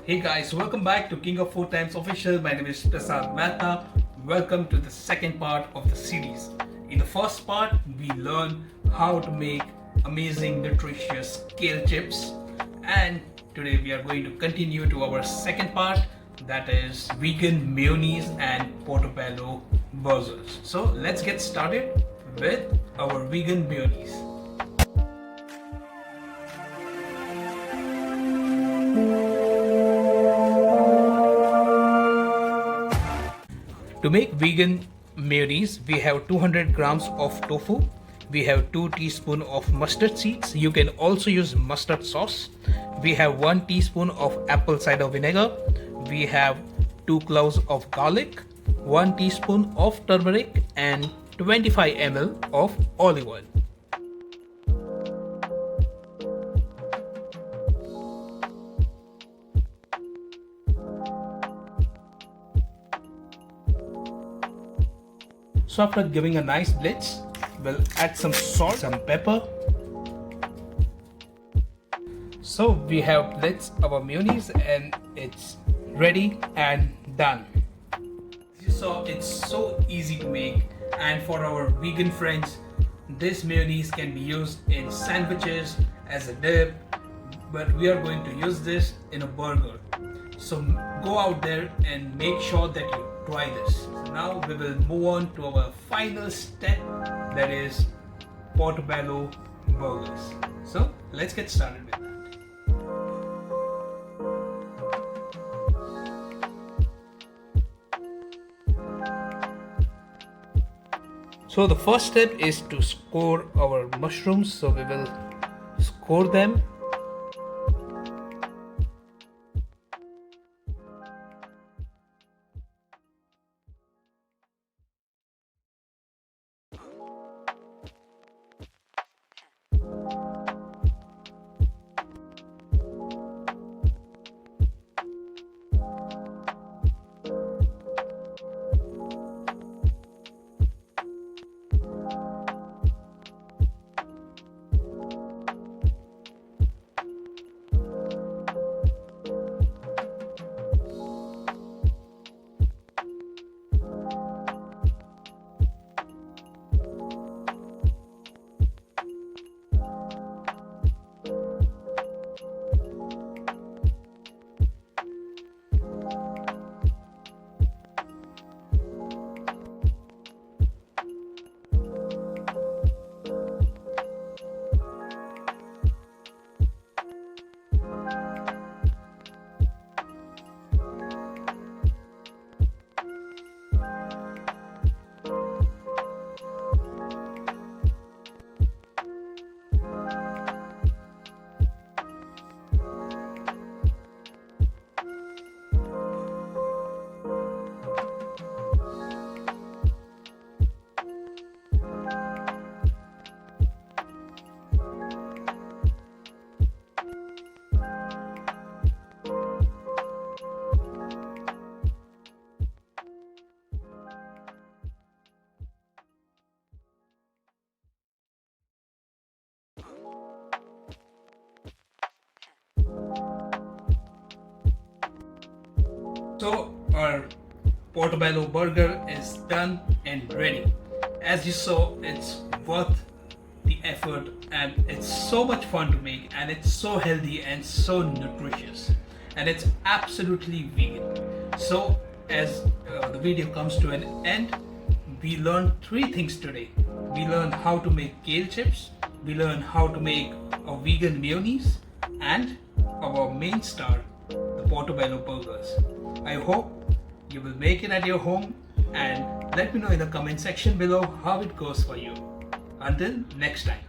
Hey guys, welcome back to King of Food Times Official. My name is Prasad Mehta. Welcome to the second part of the series. In the first part, we learn how to make amazing nutritious kale chips, and today we are going to continue to our second part, that is vegan mayonnaise and portobello burgers. So let's get started with our vegan mayonnaise. To make vegan mayonnaise, we have 200 grams of tofu, we have 2 teaspoons of mustard seeds, you can also use mustard sauce, we have 1 teaspoon of apple cider vinegar, we have 2 cloves of garlic, 1 teaspoon of turmeric and 25 ml of olive oil. So after giving a nice blitz, we'll add some salt, some pepper. So we have blitzed our mayonnaise and it's ready and done. As you saw, it's so easy to make, and for our vegan friends, this mayonnaise can be used in sandwiches as a dip, but we are going to use this in a burger. So go out there and make sure that you try this. So now we will move on to our final step, that is portobello burgers. So let's get started with that. So the first step is to score our mushrooms. So we will score them. So our portobello burger is done and ready. As you saw, it's worth the effort and it's so much fun to make, and it's so healthy and so nutritious, and it's absolutely vegan. So as the video comes to an end, we learned 3 things today. We learned how to make kale chips, we learned how to make a vegan mayonnaise, and our main star, the portobello burgers. I hope you will make it at your home, and let me know in the comment section below how it goes for you. Until next time.